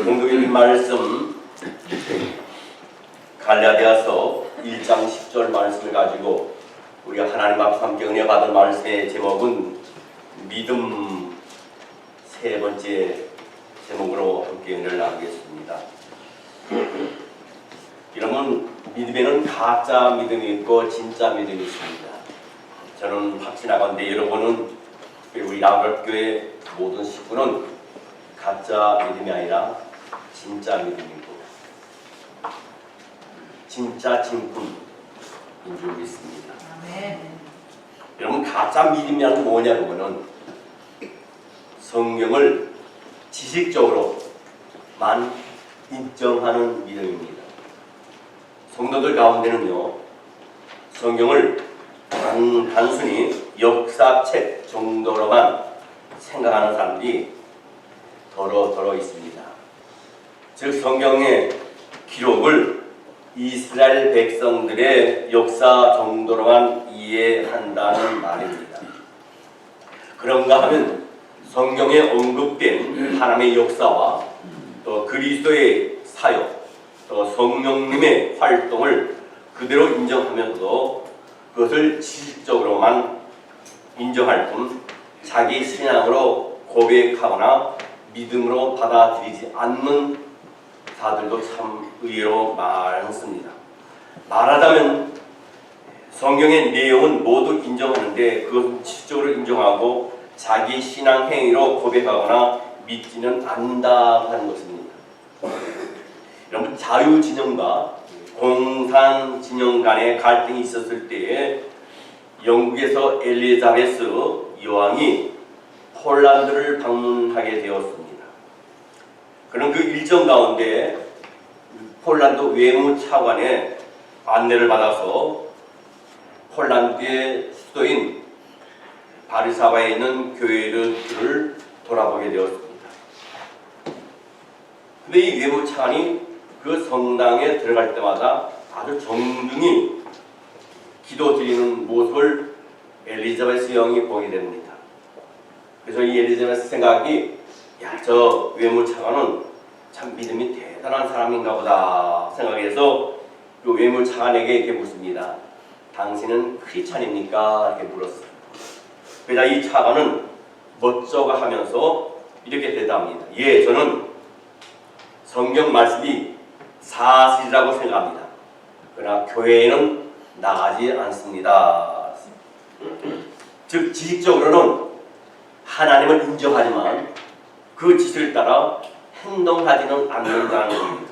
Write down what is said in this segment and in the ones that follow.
오늘 공동의 말씀 갈라디아서 1장 10절 말씀을 가지고 우리가 하나님 앞에서 함께 은혜 받은 말씀의 제목은 믿음, 세 번째 제목으로 함께 은혜를 나누겠습니다. 여러분, 믿음에는 가짜 믿음이 있고 진짜 믿음이 있습니다. 저는 확신하건대 여러분은 우리 나무교회 모든 식구는 가짜 믿음이 아니라 진짜 믿음이고 진짜 진품인 줄 믿습니다. 여러분, 가짜 믿음이라는 게 뭐냐 보면은 성경을 지식적으로만 인정하는 믿음입니다. 성도들 가운데는요, 성경을 단순히 역사책 정도로만 생각하는 사람들이 더러 있습니다. 즉, 성경의 기록을 이스라엘 백성들의 역사 정도로만 이해한다는 말입니다. 그런가 하면 성경에 언급된 하나님의 역사와 또 그리스도의 사역, 또 성령님의 활동을 그대로 인정하면서도 그것을 지식적으로만 인정할 뿐 자기 신앙으로 고백하거나 믿음으로 받아들이지 않는 자들도 참 의외로 많습니다. 말하자면 성경의 내용은 모두 인정하는데 그것은 지식적으로 인정하고 자기 신앙 행위로 고백하거나 믿지는 않는다는 것입니다. 여러분, 자유진영과 공산진영 간의 갈등이 있었을 때에 영국에서 엘리자베스 여왕이 폴란드를 방문하게 되었습니다. 그런 그 일정 가운데 폴란드 외무차관의 안내를 받아서 폴란드의 수도인 바르샤바에 있는 교회들을 돌아보게 되었습니다. 근데 이 외무차관이 그 성당에 들어갈 때마다 아주 정중히 기도드리는 모습을 엘리자베스 여왕이 보게 됩니다. 그래서 이 엘리자베스 생각이, 야, 저 외무차관은 참 믿음이 대단한 사람인가 보다 생각해서 그 외무차관에게 이렇게 묻습니다. 당신은 크리스찬입니까? 이렇게 물었어요. 그러자 이 차관은 멋쩍어 하면서 이렇게 대답합니다. 예, 저는 성경 말씀이 사실이라고 생각합니다. 그러나 교회에는 나가지 않습니다. 즉, 지식적으로는 하나님을 인정하지만 그 지식을 따라 행동하지는 않는다는 겁니다.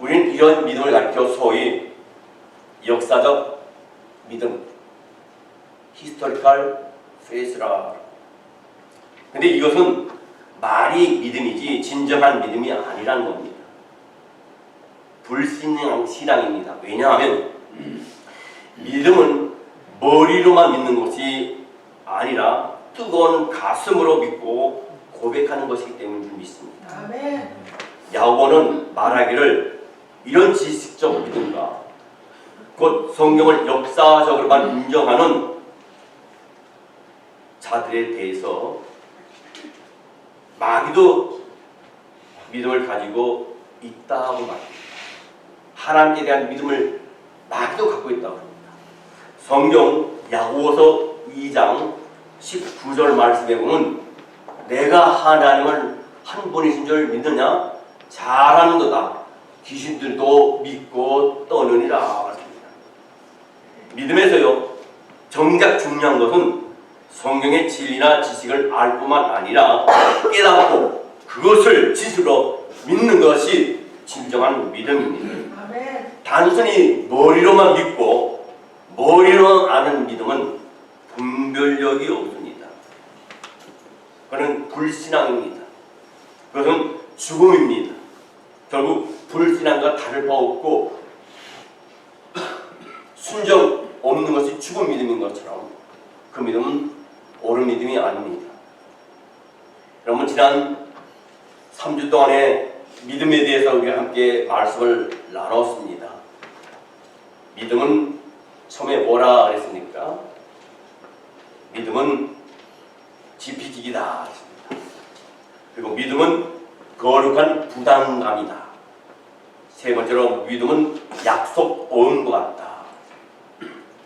우리는 이런 믿음을 가리켜 소위 역사적 믿음, historical faith라. 근데 이것은 말이 믿음이지 진정한 믿음이 아니라는 겁니다. 불신앙 신앙입니다. 왜냐하면 믿음은 머리로만 믿는 것이 아니라 뜨거운 가슴으로 믿고 고백하는 것이기 때문에 믿습니다. 아멘. 야고보는 말하기를 이런 지식적 믿음과 곧 성경을 역사적으로만 인정하는 자들에 대해서 마귀도 믿음을 가지고 있다고 말합니다. 하나님께 대한 믿음을 마귀도 갖고 있다고 합니다. 성경 야고보서 2장 19절 말씀에 보면 내가 하나님을 한 분이신 줄 믿느냐? 잘하는도다. 귀신들도 믿고 떠느니라. 믿음에서요, 정작 중요한 것은 성경의 진리나 지식을 알 뿐만 아니라 깨닫고 그것을 지식으로 믿는 것이 진정한 믿음입니다. 단순히 머리로만 믿고 머리로 아는 믿음은 분별력이 없습니다. 그것은 불신앙입니다. 그것은 죽음입니다. 결국 불신앙과 다를 바 없고 순정 없는 것이 죽은 믿음인 것처럼 그 믿음은 옳은 믿음이 아닙니다. 여러분, 지난 3주 동안에 믿음에 대해서 우리가 함께 말씀을 나눴습니다. 믿음은 처음에 뭐라 그랬습니까? 믿음은 지피지기다. 그리고 믿음은 거룩한 부담감이다. 세 번째로 믿음은 약속 보응과 같다.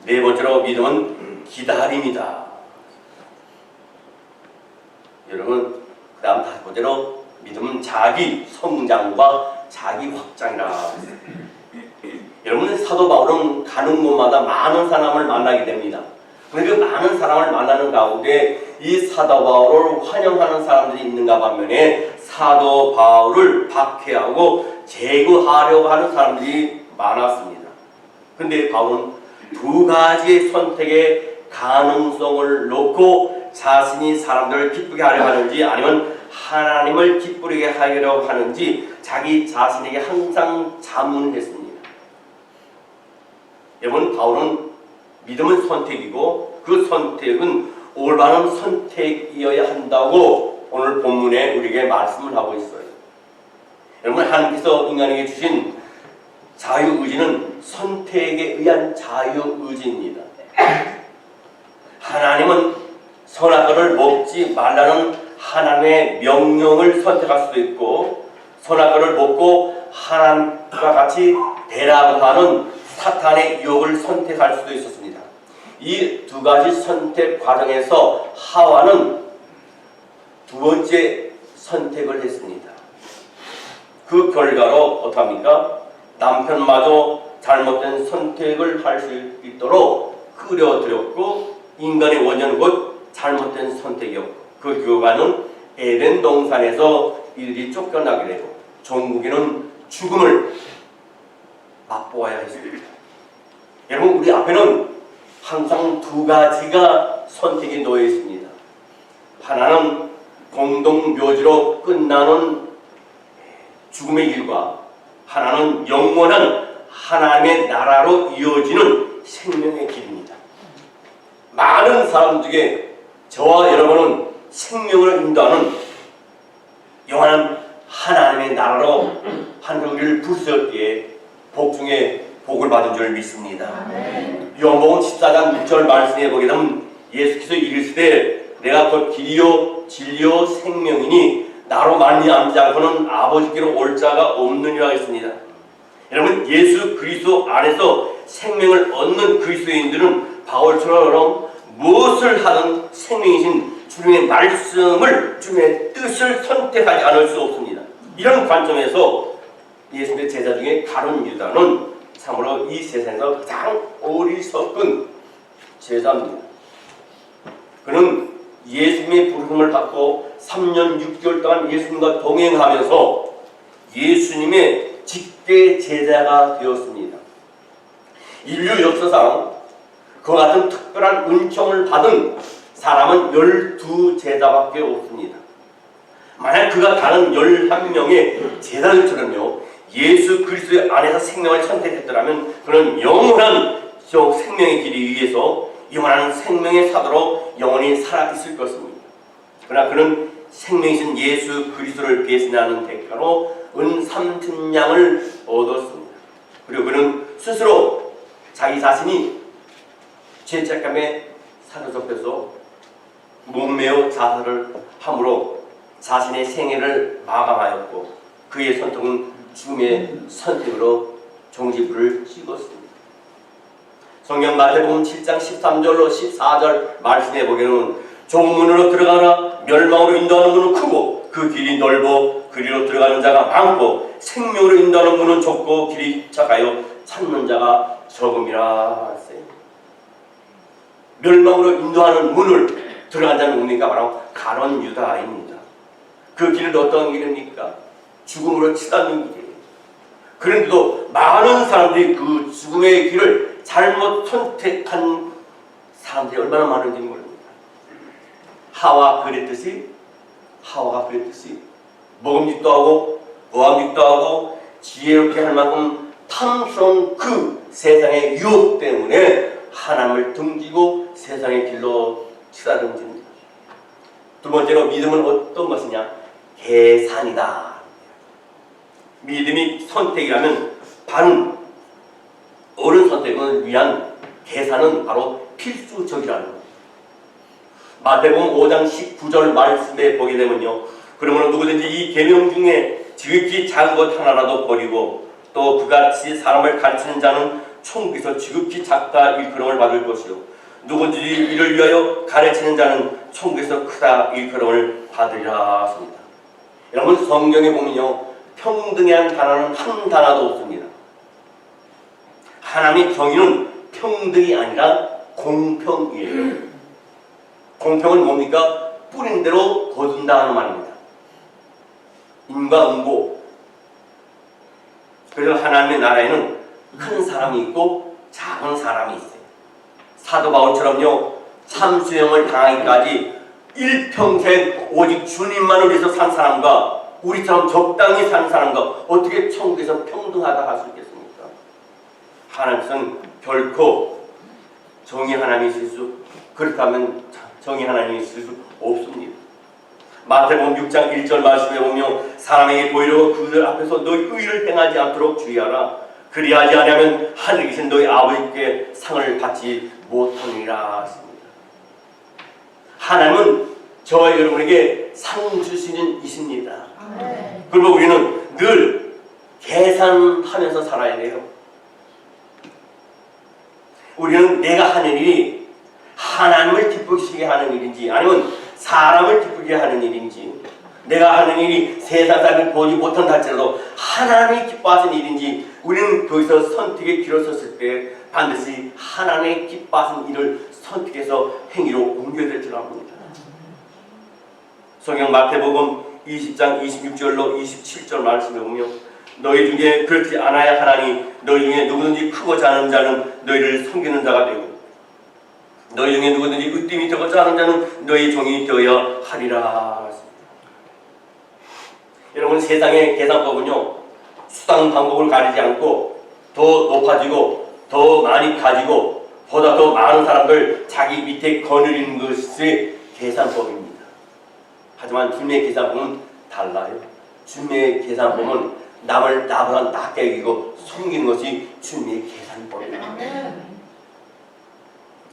네 번째로 믿음은 기다림이다. 여러분, 그 다음 다섯 번째로 믿음은 자기 성장과 자기 확장이다. 여러분, 사도 바울은 가는 곳마다 많은 사람을 만나게 됩니다. 그런데 그 많은 사람을 만나는 가운데 이 사도 바울을 환영하는 사람들이 있는가 반면에 사도 바울을 박해하고 제거하려고 하는 사람들이 많았습니다. 근데 바울은 두 가지의 선택의 가능성을 놓고 자신이 사람들을 기쁘게 하려 하는지 아니면 하나님을 기쁘게 하려고 하는지 자기 자신에게 항상 자문했습니다. 여러분, 바울은 믿음은 선택이고 그 선택은 올바른 선택이어야 한다고 오늘 본문에 우리에게 말씀을 하고 있어요. 여러분, 하나님께서 인간에게 주신 자유의지는 선택에 의한 자유의지입니다. 하나님은 선악과를 먹지 말라는 하나님의 명령을 선택할 수도 있고 선악과를 먹고 하나님과 같이 대라하는 사탄의 유혹을 선택할 수도 있었습니다. 이 두 가지 선택 과정에서 하와는 두 번째 선택을 했습니다. 그 결과로 어떡합니까? 남편마저 잘못된 선택을 할 수 있도록 끌어들였고 인간의 원인은 곧 잘못된 선택이었고 그 결과는 에덴 동산에서 이들이 쫓겨나게 되고 종국에는 죽음을 맛보아야 했습니다. 여러분, 우리 앞에는 항상 두 가지가 선택이 놓여 있습니다. 하나는 공동묘지로 끝나는 죽음의 길과 하나는 영원한 하나님의 나라로 이어지는 생명의 길입니다. 많은 사람들에게 저와 여러분은 생명을 인도하는 영원한 하나님의 나라로 하늘을 부르셨기에 복중에 복을 받은 줄 믿습니다. 요한복음 14장 6절 말씀에 보게 되면 예수께서 이르시되 내가 곧 길이요 진리요 생명이니 나로 말미암지 않고는 아버지께로 올 자가 없느니라 했습니다. 여러분, 예수 그리스도 안에서 생명을 얻는 그리스도인들은 바울처럼 무엇을 하든 생명이신 주님의 말씀을 주님의 뜻을 선택하지 않을 수 없습니다. 이런 관점에서 예수님의 제자 중에 가룟 유다는 참으로 이 세상에서 가장 어리석은 제자입니다. 그는 예수님의 부르심을 받고 3년 6개월 동안 예수님과 동행하면서 예수님의 직계 제자가 되었습니다. 인류 역사상 그와 같은 특별한 은총을 받은 사람은 12제자밖에 없습니다. 만약 그가 다른 11명의 제자들처럼요 예수 그리스도의 안에서 생명을 선택했더라면 그는 영원한 생명의 길이 위해서 영원한 생명의 사도로 영원히 살아있을 것입니다. 그러나 그는 생명이신 예수 그리스도를 배신하는 대가로 은 3,000냥을 얻었습니다. 그리고 그는 스스로 자기 자신이 죄책감에 사로잡혀서 목매어 자살을 함으로 자신의 생애를 마감하였고 그의 선택은 죽음의 선택으로 종지부를 찍었습니다. 성경 마태복음 7장 13절로 14절 말씀해 보기에는 좁은 문으로 들어가나 멸망으로 인도하는 문은 크고 그 길이 넓어 그리로 들어가는 자가 많고 생명으로 인도하는 문은 좁고 길이 착하여 찾는 자가 적음이라 했어요. 멸망으로 인도하는 문을 들어간 자는 누굽니까? 바로 가룟 유다입니다. 그 길은 어떤 길입니까? 죽음으로 치닫는 길이에요. 그런데도 많은 사람들이 그 죽음의 길을 잘못 선택한 사람들이 얼마나 많은지 모릅니다. 하와가 그랬듯이 먹음직도 하고 보암직도 하고 지혜롭게 할 만큼 탐스러운 그 세상의 유혹 때문에 하나님을 등지고 세상의 길로 치닫은지입니다. 두 번째로 믿음은 어떤 것이냐? 계산이다. 믿음이 선택이라면 바른 옳은 선택을 위한 계산은 바로 필수적이라는 겁니다. 마태복음 5장 19절 말씀에 보게 되면요 그러므로 누구든지 이 계명 중에 지극히 작은 것 하나라도 버리고 또 그같이 사람을 가르치는 자는 천국에서 지극히 작다 일컬음을 받을 것이요 누구든지 이를 위하여 가르치는 자는 천국에서 크다 일컬음을 받으리라 하십니다. 여러분 성경에 보면요 평등이라는 단어는 한 단어도 없습니다. 하나님의 정의는 평등이 아니라 공평이에요. 공평은 뭡니까? 뿌린 대로 거둔다 하는 말입니다. 인과응보. 그래서 하나님의 나라에는 큰 사람이 있고 작은 사람이 있어요. 사도 바울처럼요 참수형을 당하기까지 일평생 오직 주님만을 위해서 산 사람과 우리처럼 적당히 산 사람과 어떻게 천국에서 평등하다 할 수 있겠습니까? 하나님께서는 결코 정의 하나님이실 수 그렇다면 정의 하나님이실 수 없습니다. 마태복음 6장 1절 말씀에 보면 사람에게 보이려고 그들 앞에서 너희 의를 행하지 않도록 주의하라. 그리하지 않으면 하늘에 계신 너희 아버지께 상을 받지 못하느니라 하십니다. 하나님은 저와 여러분에게 상 주시는 이십니다. 그리고 우리는 늘 계산하면서 살아야 돼요. 우리는 내가 하는 일이 하나님을 기쁘시게 하는 일인지 아니면 사람을 기쁘게 하는 일인지 내가 하는 일이 세상 사람이 보지 못한다 할지라도 하나님이 기뻐하시는 일인지 우리는 거기서 선택의 길을 섰을 때 반드시 하나님의 기뻐하시는 일을 선택해서 행위로 옮겨야 될 줄 압니다. 성경 마태복음 20장 26절로 27절 말씀에 보면 너희 중에 그렇지 않아야 하나니 너희 중에 누구든지 크고 작은 자는 너희를 섬기는 자가 되고 너희 중에 누구든지 으뜸이 되고 작은 자는 너희 종이 되어야 하리라. 여러분 세상의 계산법은요 수단 방법을 가리지 않고 더 높아지고 더 많이 가지고 보다 더 많은 사람들 자기 밑에 거느리는 것이 계산법입니다. 하지만 주님의 계산법은 달라요. 주님의 계산법은 남을 나보다 낮게 여기고 섬기는 것이 주님의 계산법입니다.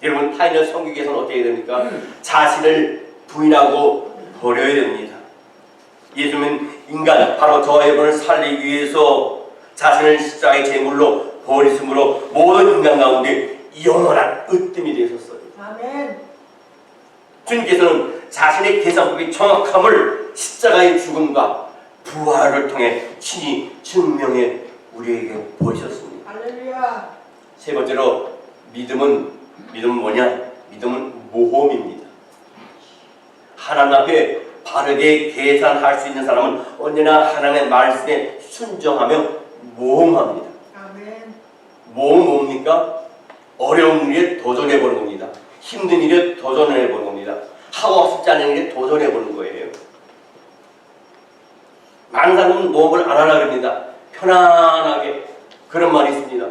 여러분 타인을 섬기기 위해서는 어떻게 해야 됩니까? 자신을 부인하고 버려야 됩니다. 예수님은 인간 바로 저와 여러분을 살리기 위해서 자신을 십자가의 제물로 버리심으로 모든 인간 가운데 영원한 으뜸이 되셨어요. 아멘. 주님께서는 자신의 계산법의 정확함을 십자가의 죽음과 부활을 통해 친히 증명해 우리에게 보이셨습니다. 할렐루야. 세 번째로 믿음은 뭐냐? 믿음은 모험입니다. 하나님 앞에 바르게 계산할 수 있는 사람은 언제나 하나님의 말씀에 순종하며 모험합니다. 아멘. 모험 뭡니까? 어려운 일에 도전해보는 겁니다. 힘든 일에 도전해보는 겁니다. 하고 싶지 않은 일에 도전해보는 거예요. 많은 사람은 모험을 안 하려고 합니다. 편안하게 그런 말이 있습니다.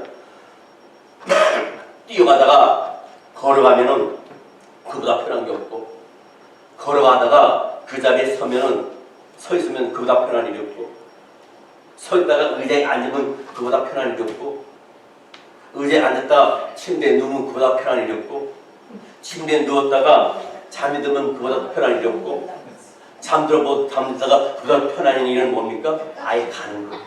뛰어가다가 걸어가면은 그보다 편한 게 없고 걸어가다가 그 자리에 서 있으면 그보다 편한 일이 없고 서 있다가 의자에 앉으면 그보다 편한 일이 없고 의자에 앉았다 침대에 누우면 그보다 편한 일이 없고 침대에 누웠다가 잠이 들면 그보다 편한 일이 없고 잠들다가 그보다 편한 일은 뭡니까? 아예 가는 거예요.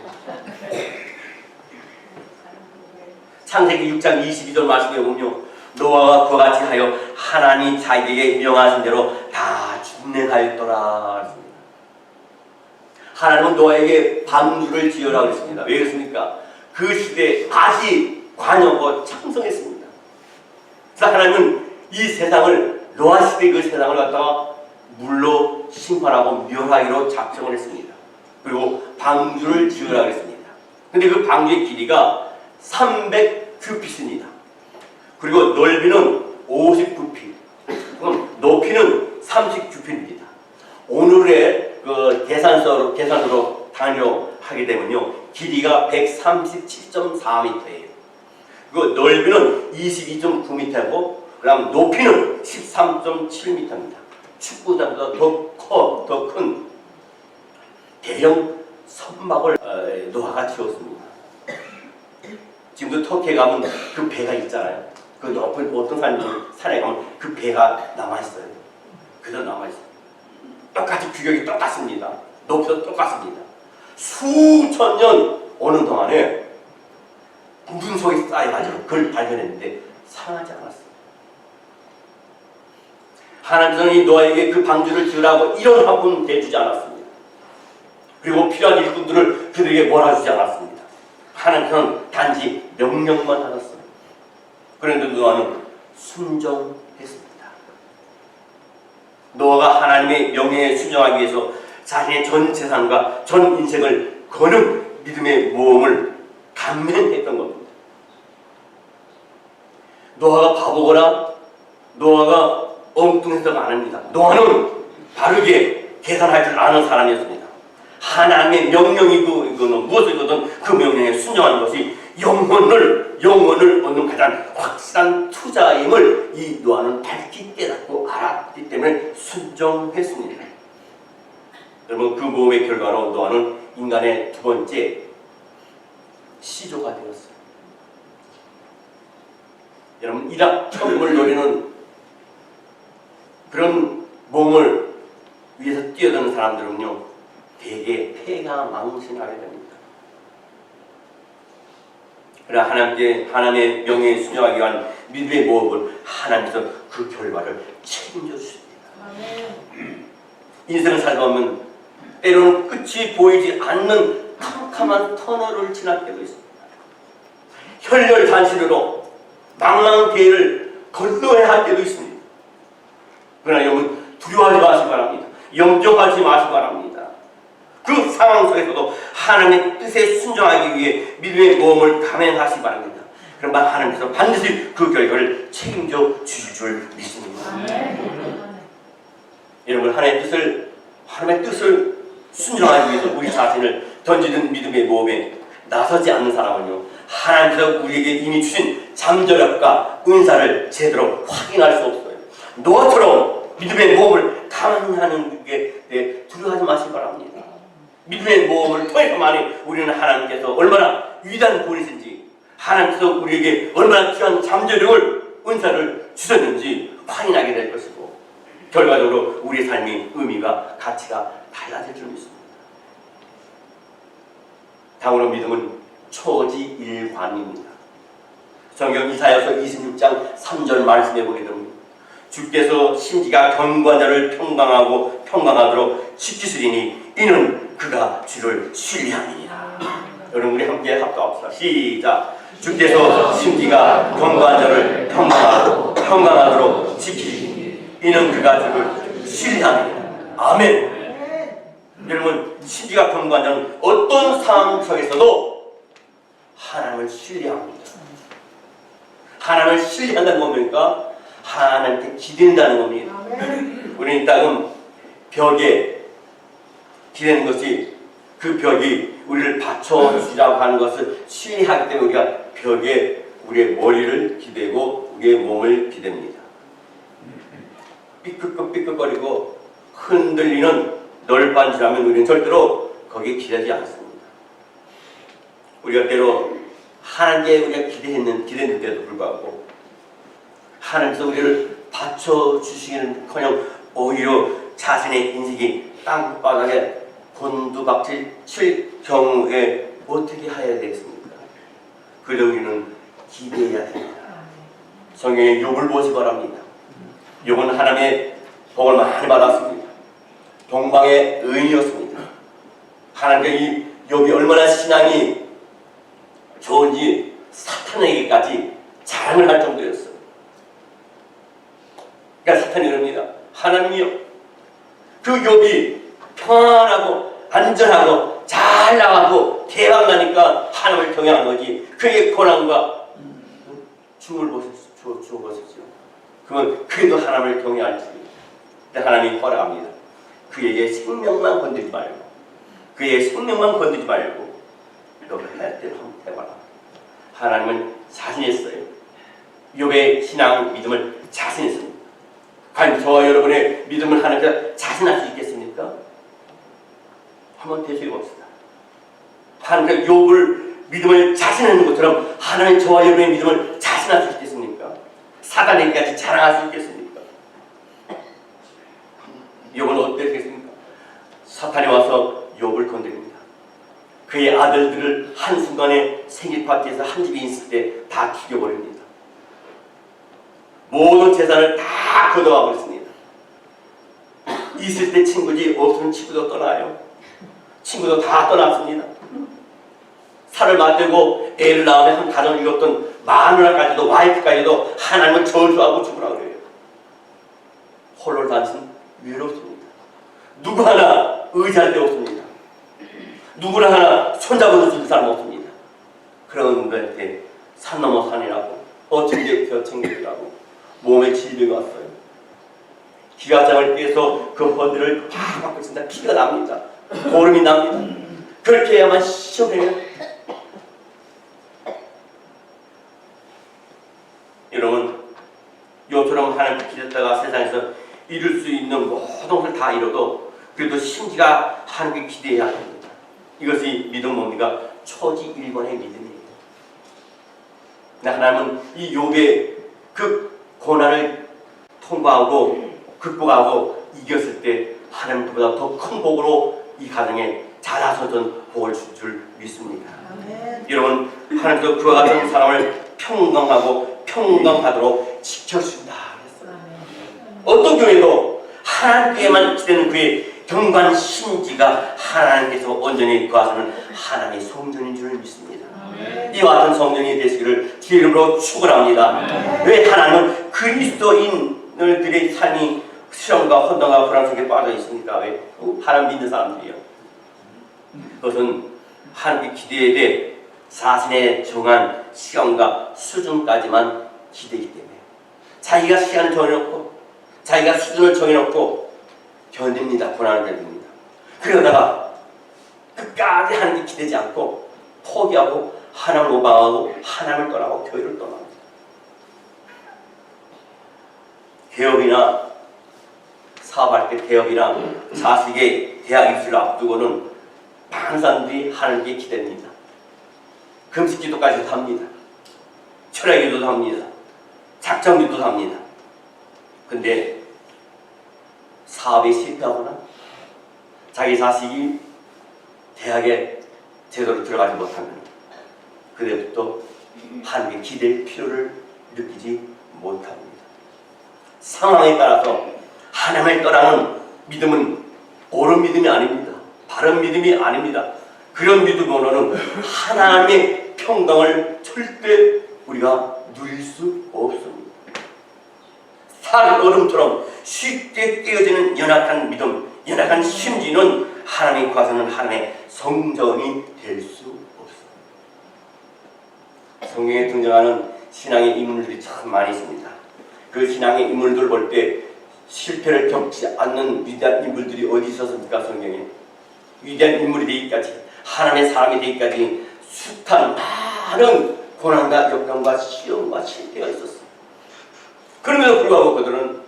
창세기 6장 22절 말씀에 보면 노아가 그와 같이 하여 하나님 자기에게 명하신 대로 다 준행하였더라. 하나님은 노아에게 방주를 지으라고 했습니다. 왜 그랬습니까? 그 시대에 아시 관여고 창성했습니다. 그래서 하나님은 이 세상을 노아 시대의 그 세상을 갖다가 물로 심판하고 멸하기로 작정을 했습니다. 그리고 방주를 지으라고 했습니다. 근데 그 방주의 길이가 300규빗입니다. 그리고 넓이는 59핏, 그럼 높이는 30규빗입니다. 오늘의 그 계산으로 단위로 하게 되면요, 길이가 137.4m예요. 그 넓이는 22.9m고, 그다음 높이는 13.7m입니다. 축구장보다 더 큰 대형 선막을 노아가 지었습니다. 지금도 터키에 가면 그 배가 있잖아요. 그 높은 어떤 산에 가면 그 배가 남아있어요. 그대로 남아있어요. 똑같이 규격이 똑같습니다. 높이도 똑같습니다. 수천 년 오는 동안에 물 속에 쌓여가지고 그걸 발견했는데 상하지 않았어요. 하나님께서는 이 노아에게 그 방주를 지으라고 이런 한 푼 대주지 않았습니다. 그리고 필요한 일꾼들을 그들에게 몰아주지 않았습니다. 하나님께서는 단지 명령만 하셨어요. 그런데 노아는 순종했습니다. 노아가 하나님의 명령에 순종하기 위해서 자신의 전 재산과 전 인생을 거는 믿음의 모험을 감행했던 겁니다. 노아가 바보거나 노아가 엉뚱해서가 아닙니다. 노아는 바르게 계산할 줄 아는 사람이었습니다. 하나님의 명령이거든 무엇이거든 그 명령에 순종하는 것이 영혼을 얻는 가장 확실한 투자임을 이 노아는 밝히 깨닫고 알았기 때문에 순종했습니다. 여러분, 그 모험의 결과로 노아는 인간의 두 번째 시조가 되었어요. 여러분, 일확천금을 노리는 그런 몸을 위해서 뛰어드는 사람들은요, 대개 폐가 망신하게 됩니다. 그러나 하나님의 명예에 순종하기 위한 믿음의 모험을 하나님께서 그 결과를 책임져 주십니다. 인생을 살다 보면 때로는 끝이 보이지 않는 캄캄한 터널을 지날 때도 있습니다. 혈혈단신으로 망망대해를 건너야 할 때도 있습니다. 그러나 여러분, 두려워하지 마시기 바랍니다. 염려하지 마시기 바랍니다. 그 상황 속에서도 하나님의 뜻에 순종하기 위해 믿음의 모험을 감행하시기 바랍니다. 그러면 하나님께서 반드시 그 결과를 책임져 주실 줄 믿습니다. 여러분, 하나님의 뜻을 순종하기 위해서 우리 자신을 던지는 믿음의 모험에 나서지 않는 사람은요, 하나님께서 우리에게 이미 주신 잠재력과 은사를 제대로 확인할 수 없어요. 노아처럼 믿음의 모험을 감행하는 게 두려워하지 마시기 바랍니다. 믿음의 모험을 통해서만이 우리는 하나님께서 얼마나 위대한 분이신지, 하나님께서 우리에게 얼마나 귀한 잠재력을, 은사를 주셨는지 확인하게 될 것이고, 결과적으로 우리의 삶의 의미가, 가치가 달라질 줄 믿습니다. 다음으로 믿음은 초지일관입니다. 성경 이사야서 26장 3절 말씀해 보게 됩니다. 주께서 심지가 견고한 자를 평강하도록 지키시리니 이는 그가 주를 신뢰함이니라. 여러분, 우리 함께 합독합시다. 시작. 주께서 심지가 견고한 자를 평강하도록 지키시니 이는 그가 주를 신뢰함이니라. 아멘. 여러분, 심지가 견고한 자는 어떤 상황 속에서도 하나님을 신뢰합니다. 하나님을 신뢰한다는 겁니까? 하나님께 기댄다는 겁니다. 우리는 땅은 벽에 기대는 것이, 그 벽이 우리를 받쳐주라고 하는 것을 신뢰하기 때문에 우리가 벽에 우리의 머리를 기대고 우리의 몸을 기댑니다. 삐끗거리고 흔들리는 널빤지라면 우리는 절대로 거기에 기대지 않습니다. 우리가 때로 하나님께 우리가 기대했는데도 불구하고 하나님께서 우리를 받쳐주시기는커녕 오히려 자신의 인생이 땅바닥에 곤두박질 칠 경우에 어떻게 해야 되겠습니까? 그래도 우리는 기대해야 됩니다. 성경에 욥을 보시 바랍니다. 욥은 하나님의 복을 많이 받았습니다. 동방의 의인이었습니다. 하나님께 이 욥이 얼마나 신앙이 좋은지 사탄에게까지 자랑을 할 정도였어요. 그러니까 사탄이 그럽니다. 하나님이요, 그 욥이 평안하고 안전하고 잘 나가고 대박 나니까 하나님을 경외한 거지, 그의 고난과 죽음을 보셨죠. 그러면 그래도 하나님을 경외할지. 근데 하나님이 허락합니다. 그에게 생명만 건드리지 말고, 너가 해야 될 한번 해봐라. 하나님은 자신했어요. 욥의 신앙 믿음을 자신했습니다. 과연 저와 여러분의 믿음을 하나님께 자신할 수 있겠습니까? 한번 되새겨 봅시다. 하나님께 욥을 믿음을 자신하는 것처럼 하나님 저와 여러분의 믿음을 자신할 수 있겠습니까? 사단에게까지 자랑할 수 있겠습니까? 욥은 어떻겠습니까? 사탄이 와서 욥을 건드립니다. 그의 아들들을 한순간에 생일 파티에서 한 집에 있을 때 다 죽여버립니다. 모든 재산을 다 걷어가 버렸습니다. 있을 때 친구지 없으면 친구도 떠나요. 친구도 다 떠났습니다. 살을 맞들고 애를 낳으며 한 가정을 이뤘던 마누라까지도 와이프까지도 하나님을 저주하고 죽으라 그래요. 홀로 단신 외롭습니다. 누구 하나 의지할 데 없습니다. 누구나 하나 손잡아줄 수 있는 사람 없습니다. 그런데 산 넘어 산이라고 어청객 겨청객이라고 몸에 질병이 왔어요. 기관장을 떼서 그 허들을 팍 맞고 있습니다. 피가 납니다. 고름이 납니다. 그렇게 해야만 시원해요. 여러분, 요처럼 하나님께 기댔다가 세상에서 이룰 수 있는 모든 것을 다 이뤄도 그래도 심지가 하나님께 기대해야 합니다. 이것이 믿음 뭡니까? 초지일관의 믿음이에요. 하나님은 이 욥의 그 고난을 통과하고 극복하고 이겼을 때 하나님 그보다 더 큰 복으로 이 가정에 자자손손 복을 줄 줄 믿습니다. 아멘. 여러분, 하나님께서 그와 같은 사람을 평강하고 평강하도록 지켜준다 그랬어요. 어떤 교회도 하나님께만 기대는 그의 경관 심지가 하나님께서 온전히 거하시는 하나님의 성전인 줄 믿습니다. 아멘. 이와 같은 성전이 되시기를 주 이름으로 축원합니다. 아멘. 왜 하나님은 그리스도인들의 삶이 시험과 혼돈과 불안 속에 빠져 있습니까? 왜? 하나님 믿는 사람들이요. 그것은 하나님께 기대해야 돼. 자신의 정한 시간과 수준까지만 기대기 때문에 자기가 시간을 정해놓고 자기가 수준을 정해놓고 견딥니다. 고난을 견딥니다. 그러다가 끝까지 하나님께 기대지 않고 포기하고 하나님을 오방하고 하나님을 떠나고 교회를 떠납니다. 개업이나 사업할 때 개업이나 자식의 대학 입시를 앞두고는 많은 사람들이 하나님께 기대합니다. 금식기도까지도 합니다. 철야기도도 합니다. 작정기도도 합니다. 근데 사업에 실패하거나 자기 자식이 대학에 제대로 들어가지 못하면 그때부터 하나님께 기댈 필요를 느끼지 못합니다. 상황에 따라서 하나님을 떠나는 믿음은 옳은 믿음이 아닙니다. 바른 믿음이 아닙니다. 그런 믿음으로는 하나님의 평강을 절대 우리가 누릴 수 없습니다. 살 얼음처럼 쉽게 깨어지는 연약한 믿음, 연약한 심지는 하나님의 과서는 하나님의 성전이 될 수 없습니다. 성경에 등장하는 신앙의 인물들이 참 많이 있습니다. 그 신앙의 인물들을 볼 때 실패를 겪지 않는 위대한 인물들이 어디 있었습니까? 성경에 위대한 인물이 되기까지 하나님의 사람이 되기까지 숱한 많은 고난과 역경과 시험과 실패가 있었습니다. 그럼에도 불구하고 그들은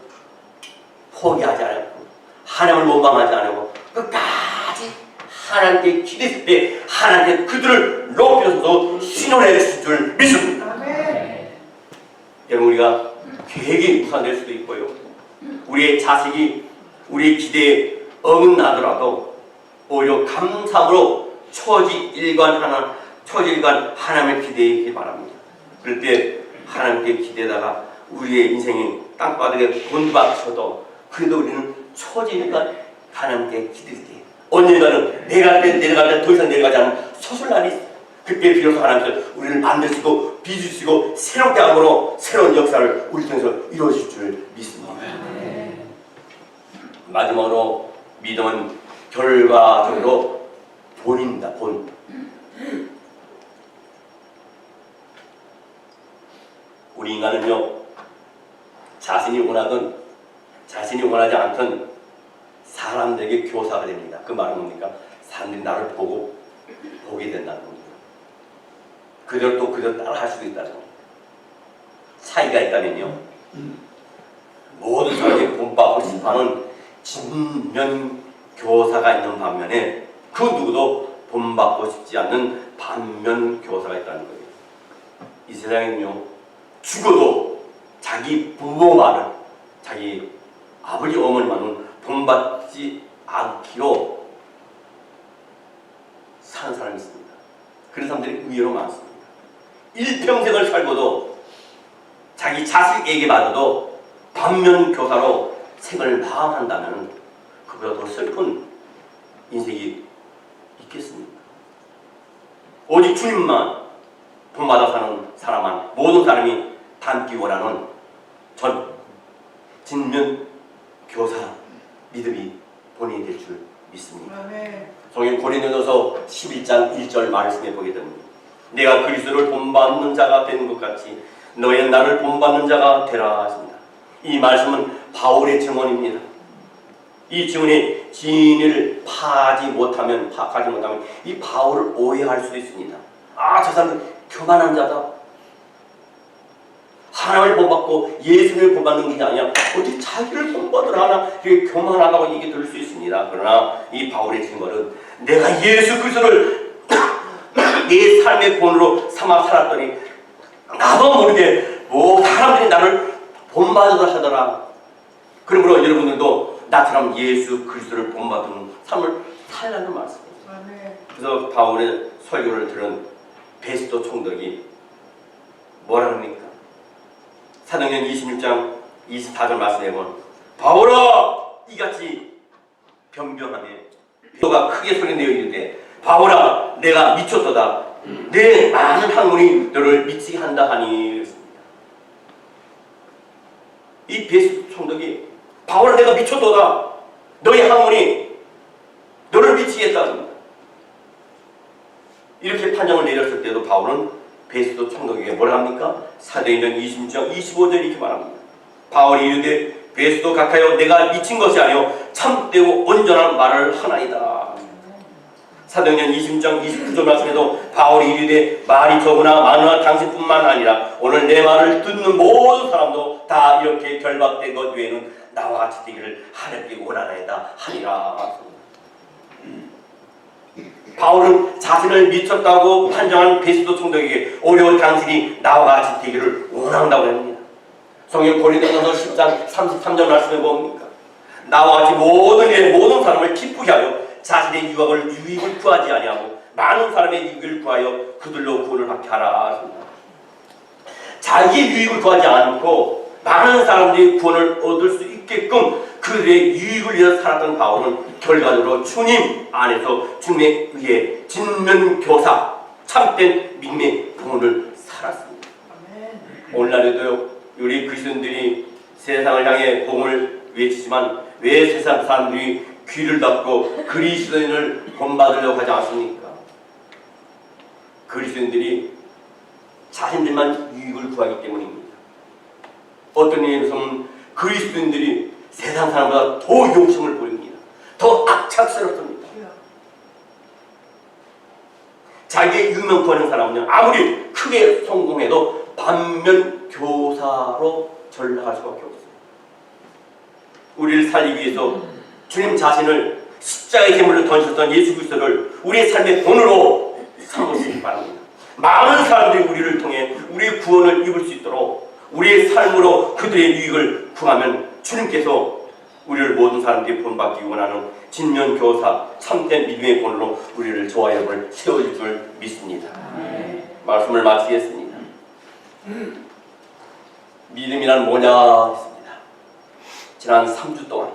포기하지 않았고 하나님을 원망하지 않고 끝까지 하나님께 기대했을 때 하나님께 그들을 높여서 신원해 주실 줄 믿습니다. 아멘. 여러분, 우리가 계획이 무산될 수도 있고요. 우리의 자식이 우리의 기대에 어긋나더라도 오히려 감사함으로 초지일관 하나님을 기대하기 바랍니다. 그럴 때 하나님께 기대다가 우리의 인생이 땅바닥에 곤박쳐도 그래도 우리는 초지일관 하나님께 기댈 때 언젠가는 내려갈 때 더 이상 내려가지 않은 소설날이 있어요. 그때 비로소 하나님께서 우리를 만드시고 빚으시고 새롭게 함으로 새로운 역사를 우리 통해서 이루어질 줄 믿습니다. 마지막으로 믿음은 결과적으로 본입니다. 본. 우리 인간은요, 자신이 원하든 자신이 원하지 않든 사람들에게 교사가 됩니다. 그 말은 뭡니까? 사람들이 나를 보고 보게 된다는 겁니다. 그대로 또 그대로 따라 할 수도 있다는 겁니다. 차이가 있다면요, 모든 사람이 본받고 싶어하는 진면 교사가 있는 반면에 그 누구도 본받고 싶지 않는 반면 교사가 있다는 거예요. 이 세상에는요, 죽어도 자기 부모만은, 자기 아버지 어머니만은 본받지 않기로 사는 사람이 있습니다. 그런 사람들이 의외로 많습니다. 일평생을 살고도 자기 자식에게 받아도 반면교사로 생을 마감한다면 그보다 더 슬픈 인생이 있겠습니까? 오직 주님만 본받아 사는 사람만, 모든 사람이 닮기 원하는 전 진면 교사 믿음이 본인이 될 줄 믿습니다. 성경 고린도전서 11장 1절 말씀에 보게 됩니다. 내가 그리스도를 본받는 자가 되는 것 같이 너희는 나를 본받는 자가 되라 하십니다. 이 말씀은 바울의 증언입니다. 이 증언의 진리를 파악하지 못하면 이 바울을 오해할 수 있습니다. 아, 저 사람은 교만한 자다. 하나님을 본받고 예수를 본받는 게 아니라 어떻게 자기를 본받으라 하나, 그게 교만하다고 얘기 들을 수 있습니다. 그러나 이 바울의 증언은 내가 예수 그리스도를 내 삶의 본으로 삼아 살았더니 나도 모르게 사람들이 나를 본받으라 하더라. 그러므로 여러분들도 나처럼 예수 그리스도를 본받는 삶을 살라는 말씀입니다. 그래서 바울의 설교를 들은 베스도 총독이 뭐라 합니까? 사도행전 26장 24절 말씀에 보면 바울아 이같이 변병하며 베드로가 크게 소리내어 이르되 바울아 내가 미쳤도다. 내 많은 학문이 너를 미치게 한다 하니 그랬습니다. 이 베스도 총독이 바울아 내가 미쳤도다. 너의 학문이 너를 미치겠다 합니다. 이렇게 판정을 내렸을 때도 바울은 베스도 총독에게 뭐라 합니까? 사도행전 26장 25절 이렇게 말합니다. 바울이 이르되 베스도 각하여 내가 미친 것이 아니요 참되고 온전한 말을 하나이다. 사도행전 26장 29절 말씀에도 바울이 이르되 말이 적으나 많으나 당신뿐만 아니라 오늘 내 말을 듣는 모든 사람도 다 이렇게 결박된 것 외에는 나와 같이 되기를 하나님께 원하나이다 하니라. 바울은 자신을 미쳤다고 판정한 베스도 총독에게 오히려 당신이 나와 같이 되기를 원한다고 합니다. 성경 고린도전서 10장 33절 말씀에 뭡니까? 나와 같이 모든 사람을 기쁘게 하여 자신의 유익을 구하지 아니하고 많은 사람의 유익을 구하여 그들로 구원을 받게 하라. 자기의 유익을 구하지 않고 많은 사람들이 구원을 얻을 수 있게끔 그들의 유익을 위해서 살았던 바울은 결과적으로 주님 안에서 주님에 의해 진면교사 참된 믿음의 구원을 살았습니다. 오늘날에도 우리 그리스도인들이 세상을 향해 복음을 외치지만 왜 세상 사람들이 귀를 닫고 그리스도인을 본받으려고 하지 않습니까? 그리스도인들이 자신들만 유익을 구하기 때문입니다. 어떤 의미에서는 그리스도인들이 세상 사람보다 더 욕심을 부립니다. 더 악착스럽습니다. 자기의 유명 구하는 사람은요 아무리 크게 성공해도 반면 교사로 전락할 수밖에 없습니다. 우리를 살리기 위해서 주님 자신을 십자가의 제물로 던졌던 예수 그리스도를 우리의 삶의 본으로 삼으시기 바랍니다. 많은 사람들이 우리를 통해 우리의 구원을 입을 수 있도록 우리의 삶으로 그들의 유익을 구하면 주님께서 우리를 모든 사람들이 본받기 원하는 진면교사 참된 믿음의 본으로 우리를 저와 여러분을 세워줄 줄 믿습니다. 말씀을 마치겠습니다. 믿음이란 뭐냐 했습니다. 지난 3주 동안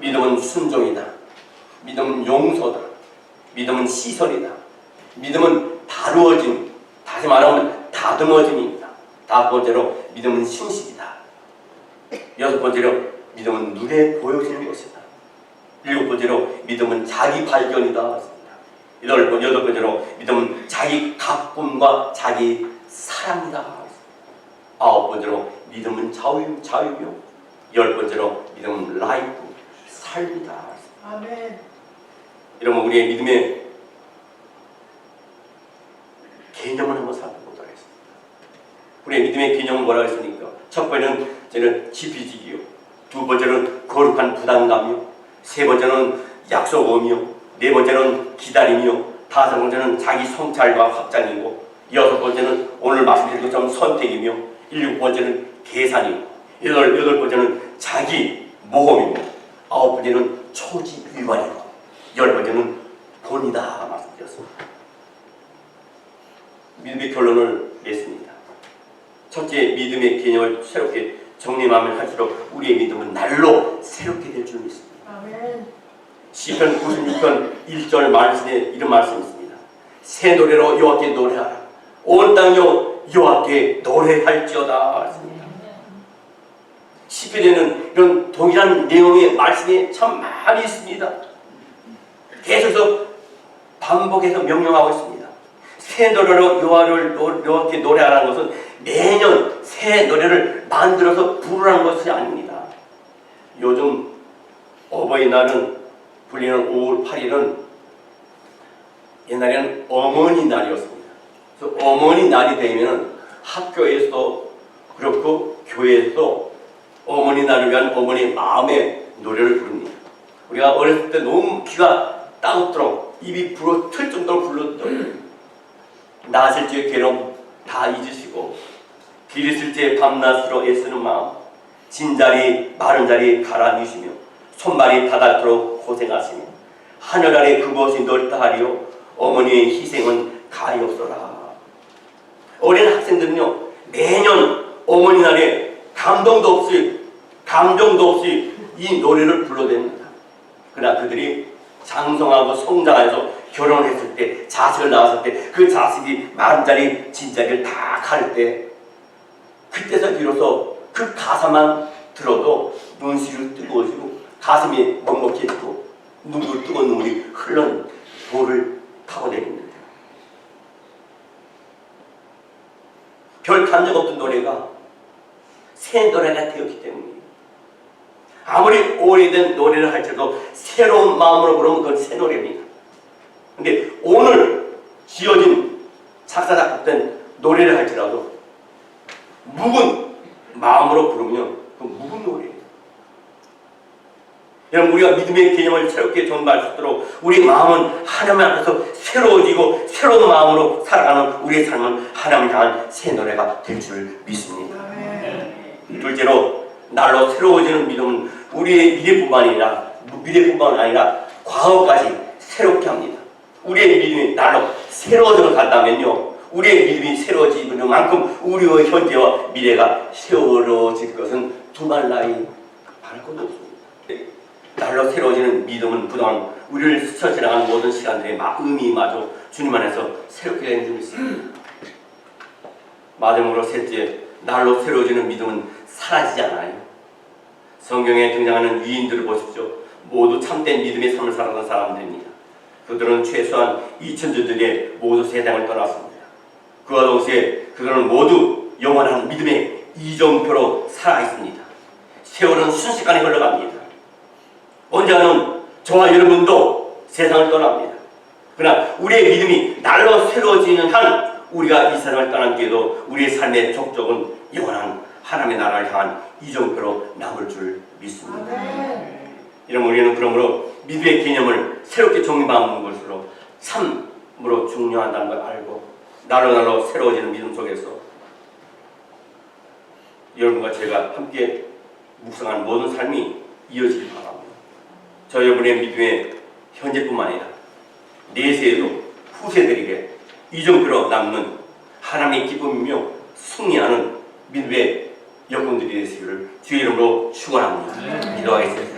믿음은 순종이다. 믿음은 용서다. 믿음은 시설이다. 믿음은 다루어짐, 다시 말하면 다듬어짐입니다. 다섯 번째로 믿음은 신실이다. 여섯 번째로 믿음은 눈에 보여지는 것이다. 일곱 번째로 믿음은 자기 발견이다. 여덟 번째로 믿음은 자기 가쁨과 자기 사랑이다. 아홉 번째로 믿음은 자유며 열 번째로 믿음은 라이프, 삶이다. 아멘. 이러면 우리의 믿음의 개념을 한번 살펴보도록 하겠습니다. 우리의 믿음의 개념은 뭐라고 했습니까? 첫 번째는 저는 지피지기요. 두 번째는 거룩한 부담감이요. 세 번째는 약속음이요. 네 번째는 기다림이요. 다섯 번째는 자기 성찰과 확장이고 여섯 번째는 오늘 말씀드린 것처럼 선택이며 일곱 번째는 계산이고 여덟 번째는 자기 모험이고 아홉 번째는 초지일관이고 열 번째는 본이다 말씀드립니다. 되었습니다. 믿음의 결론을 냈습니다. 첫째, 믿음의 개념을 새롭게 정리하면 할수록 우리의 믿음은 날로 새롭게 될 줄 믿습니다. 아멘. 시편 96편 1절 말씀에 이런 말씀이 있습니다. 새 노래로 여호와께 노래하라. 온 땅이여 여호와께 노래할지어다 했습니다. 시편에는 이런 동일한 내용의 말씀이 참 많이 있습니다. 계속해서 반복해서 명령하고 있습니다. 새 노래로 여호와께 노래하라는 것은 매년 새 노래를 만들어서 부르라는 것이 아닙니다. 요즘 어버이날은 불리는 5월 8일은 옛날에는 어머니 날이었습니다. 그래서 어머니 날이 되면 학교에서도 그렇고 교회에서도 어머니 날을 위한 어머니의 마음의 노래를 부릅니다. 우리가 어렸을 때 너무 귀가 따갑도록 입이 불어 틀 정도로 불렀던 낳았을 적의 괴로움 다 잊으시고 길 있을 때 밤낮으로 애쓰는 마음, 진자리 마른 자리 갈아뉘시며 손발이 닿도록 고생하시며 하늘 아래 그것이 넓다 하리요 어머니의 희생은 가리없어라. 어린 학생들은요 매년 어머니 날에 감정도 없이 이 노래를 불러댑니다. 그러나 그들이 장성하고 성장해서 결혼했을 때, 자식을 낳았을 때, 그 자식이 마른 자리, 진자리를 다 가를 때, 그때서 비로소 그 가사만 들어도 눈시울 뜨거워지고 가슴이 먹먹해지고 뜨거운 눈물이 흘러는 돌을 타고 내립니다. 별 감정 없던 노래가 새 노래가 되었기 때문입니다. 아무리 오래된 노래를 할지라도 새로운 마음으로 부르면 그건 새 노래입니다. 근데 오늘 지어진 작사 작곡된 노래를 할지라도 묵은 마음으로 부르면 그건 묵은 노래예요. 여러분, 우리가 믿음의 개념을 새롭게 전달할 수 있도록 우리 마음은 하나님 앞에서 새로워지고 새로운 마음으로 살아가는 우리의 삶은 하나님을 향한 새 노래가 될 줄 믿습니다. 둘째로 날로 새로워지는 믿음은 우리의 미래뿐만 아니라 과거까지 새롭게 합니다. 우리의 믿음이 날로 새로워져 간다면요, 우리의 믿음이 새로워지는 만큼 우리의 현재와 미래가 새로워질 것은 두말 나위 바랄 것도 없습니다. 날로 새로워지는 믿음은 그동안 우리를 스쳐 지나간 모든 시간들의 의미마저 주님 안에서 새롭게 되는 줄 믿습니다. 마지막으로 셋째, 날로 새로워지는 믿음은 사라지지 않아요. 성경에 등장하는 위인들을 보십시오. 모두 참된 믿음의 삶을 살아가는 사람들입니다. 그들은 최소한 2000년 전에 모두 세상을 떠났습니다. 그와 동시에 그들은 모두 영원한 믿음의 이정표로 살아있습니다. 세월은 순식간에 흘러갑니다. 언젠가는 저와 여러분도 세상을 떠납니다. 그러나 우리의 믿음이 날로 새로워지는 한 우리가 이 세상을 떠난 뒤에도 우리의 삶의 족적은 영원한 하나님의 나라를 향한 이정표로 남을 줄 믿습니다. 이런 우리는 그러므로 믿음의 개념을 새롭게 정립하는 것으로 참으로 중요하다는 걸 알고 날로 새로워지는 믿음 속에서 여러분과 제가 함께 묵상한 모든 삶이 이어지길 바랍니다. 저 여러분의 믿음의 현재뿐만 아니라 내세에도 후세들에게 이정표로 남는 하나님의 기쁨이며 승리하는 믿음의 여건들이 되시기를 주의 이름으로 축원합니다. 기도하겠습니다.